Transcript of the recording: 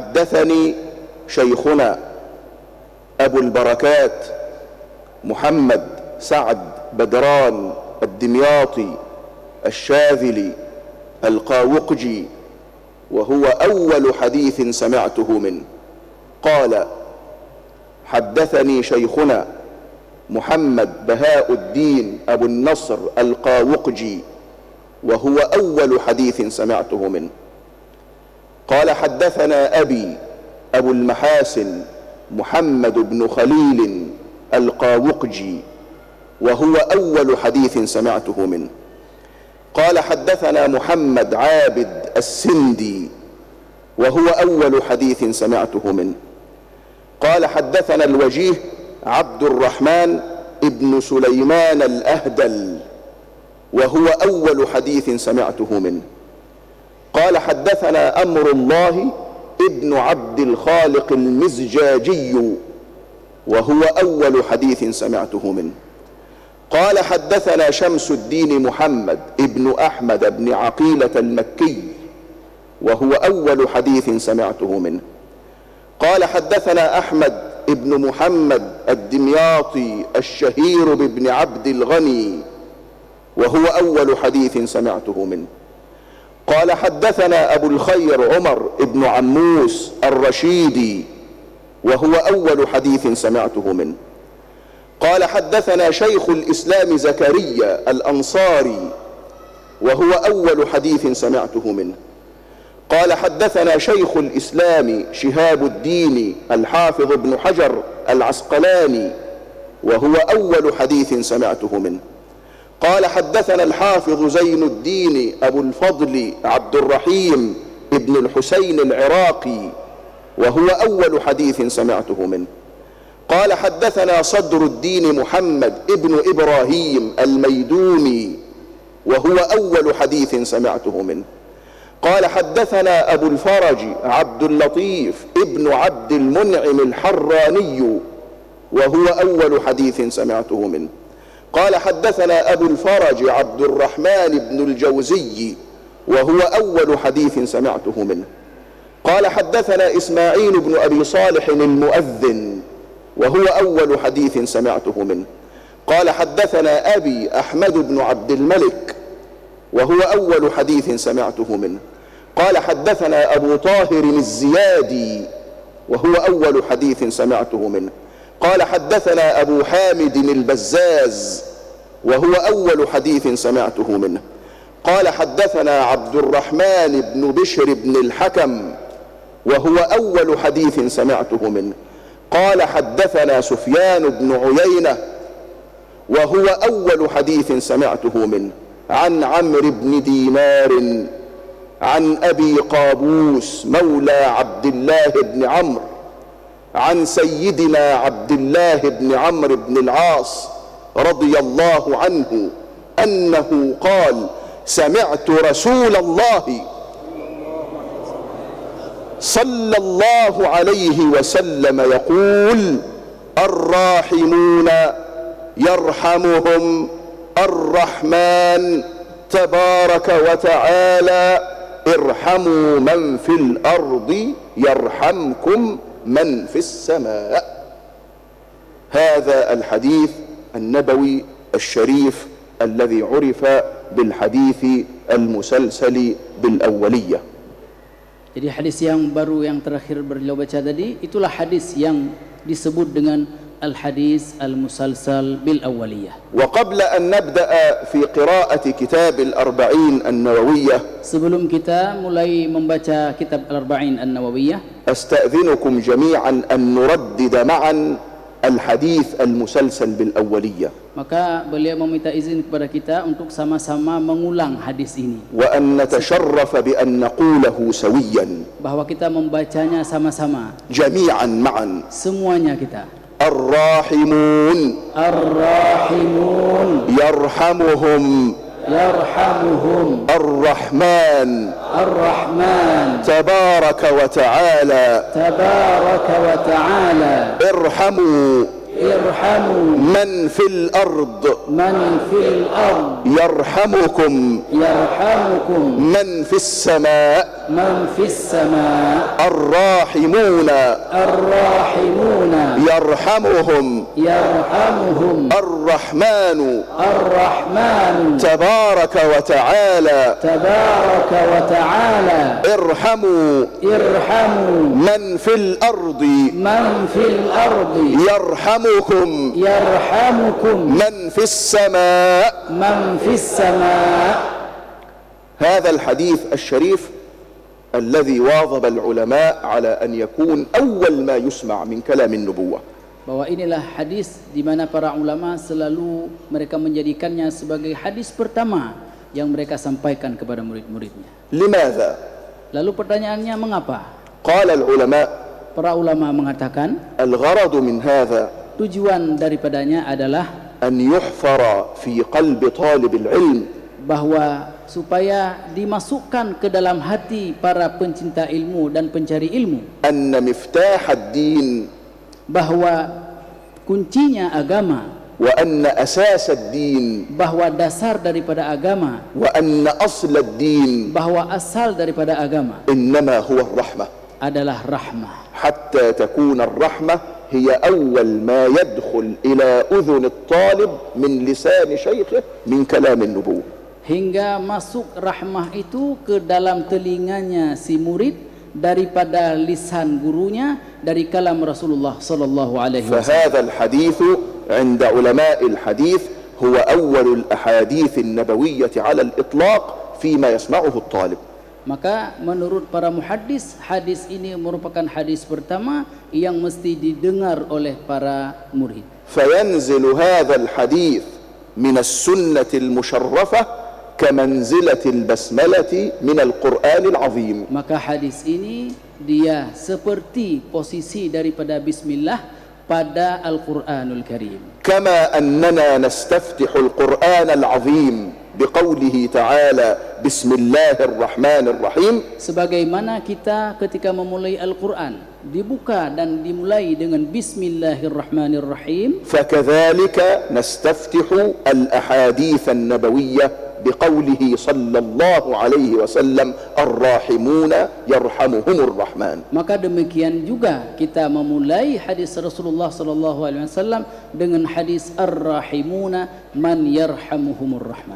حدثني شيخنا أبو البركات محمد سعد بدران الدمياطي الشاذلي القاوقجي، وهو أول حديث سمعته منه، قال: حدثني شيخنا محمد بهاء الدين أبو النصر القاوقجي، وهو أول حديث سمعته منه. قال: حدثنا أبي أبو المحاسن محمد بن خليل القاوقجي، وهو أول حديث سمعته منه. قال: حدثنا محمد عابد السندي، وهو أول حديث سمعته منه. قال: حدثنا الوجيه عبد الرحمن ابن سليمان الأهدل، وهو أول حديث سمعته منه. قال: حدثنا أمر الله ابن عبد الخالق المزجاجي، وهو أول حديث سمعته منه. قال: حدثنا شمس الدين محمد ابن أحمد بن عقيلة المكي، وهو أول حديث سمعته منه. قال: حدثنا أحمد ابن محمد الدمياطي الشهير بابن عبد الغني، وهو أول حديث سمعته منه. قال: حدثنا أبو الخير عمر ابن عموس الرشيدي، وهو أول حديث سمعته منه. قال: حدثنا شيخ الإسلام زكريا الأنصاري، وهو أول حديث سمعته منه. قال: حدثنا شيخ الإسلام شهاب الدين الحافظ ابن حجر العسقلاني، وهو أول حديث سمعته منه. قال: حدثنا الحافظ زين الدين أبو الفضل عبد الرحيم ابن الحسين العراقي، وهو أول حديث سمعته منه. قال: حدثنا صدر الدين محمد ابن إبراهيم الميدوني، وهو أول حديث سمعته منه. قال: حدثنا أبو الفرج عبد اللطيف ابن عبد المنعم الحراني، وهو أول حديث سمعته منه. قال: حدثنا أبو الفرج عبد الرحمن بن الجوزي، وهو أول حديث سمعته منه. قال: حدثنا إسماعيل بن أبي صالح المؤذن، وهو أول حديث سمعته منه. قال: حدثنا أبي أحمد بن عبد الملك، وهو أول حديث سمعته منه. قال: حدثنا أبو طاهر الزيادي، وهو أول حديث سمعته منه. قال: حدثنا أبو حامد البزاز، وهو أول حديث سمعته منه. قال: حدثنا عبد الرحمن بن بشر بن الحكم، وهو أول حديث سمعته منه. قال: حدثنا سفيان بن عيينة، وهو أول حديث سمعته منه، عن عمرو بن دينار عن أبي قابوس مولى عبد الله بن عمرو عن سيدنا عبد الله بن عمرو بن العاص رضي الله عنه أنه قال: سمعت رسول الله صلى الله عليه وسلم يقول: الراحمون يرحمهم الرحمن تبارك وتعالى، ارحموا من في الأرض يرحمكم من في السماء. هذا الحديث النبوي الشريف الذي عرف بالحديث المسلسل بالأولية. Jadi hadis yang baru yang terakhir beliau baca tadi, itulah hadis yang disebut dengan al-hadis al-musalsal bil awwaliyah. وقبل أن نبدأ في قراءة كتاب الأربعين النووية، sebelum kita mulai membaca kitab al-arba'in an-nawawiyah, أستأذنكم جميعا أن نردد معا الحديث المسلسل بالأولية، maka beliau meminta izin kepada kita untuk sama-sama mengulang hadis ini, وأن نتشرف بأن نقوله سويا، bahwa kita membacanya sama-sama جميعا معا. semuanya kita. الراحمون الراحمون يرحمهم يرحمهم الرحمن الرحمن تبارك وتعالى تبارك وتعالى ارحموا ارحموا من في الأرض من في الأرض يرحمكم يرحمكم من في السماء. من في السماء الراحمون الراحمون يرحمهم يرحمهم الرحمن الرحمن تبارك وتعالى تبارك وتعالى ارحموا ارحموا من في الأرض من في الأرض يرحمكم يرحمكم من في السماء. من في السماء. هذا الحديث الشريف الذي واظب العلماء على أن يكون أول ما يسمع من كلام النبوة. Bahwa inilah hadis di mana para ulama selalu mereka menjadikannya sebagai hadis pertama yang mereka sampaikan kepada murid-muridnya. لماذا؟ Lalu pertanyaannya mengapa? قال العلماء Para ulama mengatakan الغرض من هذا tujuan daripadanya adalah أن يحفر في قلب طالب العلم bahwa supaya dimasukkan ke dalam hati para pencinta ilmu dan pencari ilmu أن مفتاح الدين bahwa kuncinya agama, وأن أساس الدين bahwa dasar daripada agama, وأن أصل الدين bahwa asal daripada agama إنما هو الرحمة، adalah rahmah. حتى تكون الرحمة هي أول ما يدخل إلى أذن الطالب من لسان شيخه من كلام النبوة. Hingga masuk rahmah itu ke dalam telinganya si murid daripada lisan gurunya dari kalam Rasulullah sallallahu alaihi wasallam. فهذا الحديث عند علماء الحديث هو أول الأحاديث النبوية على الإطلاق فيما يسمعه الطالب. Maka menurut para muhaddis, hadis ini merupakan hadis pertama yang mesti didengar oleh para murid. فينزل هذا الحديث من السنة المشرفة كمنزلة البسملة من القرآن العظيم. Maka hadis ini dia seperti posisi daripada bismillah pada Al-Qur'anul Karim. كما أننا نستفتح القرآن العظيم بقوله تعالى بسم الله الرحمن الرحيم. Sebagaimana kita ketika memulai Al-Qur'an dibuka dan dimulai dengan Bismillahirrahmanirrahim, فكذلك نستفتح الأحاديث النبوية بقوله صلى الله عليه وسلم الراحمون يرحمهم الرحمن. maka demikian juga kita memulai hadis Rasulullah sallallahu alaihi wasallam dengan hadis ar-rahimuna man yarhamuhumur rahman.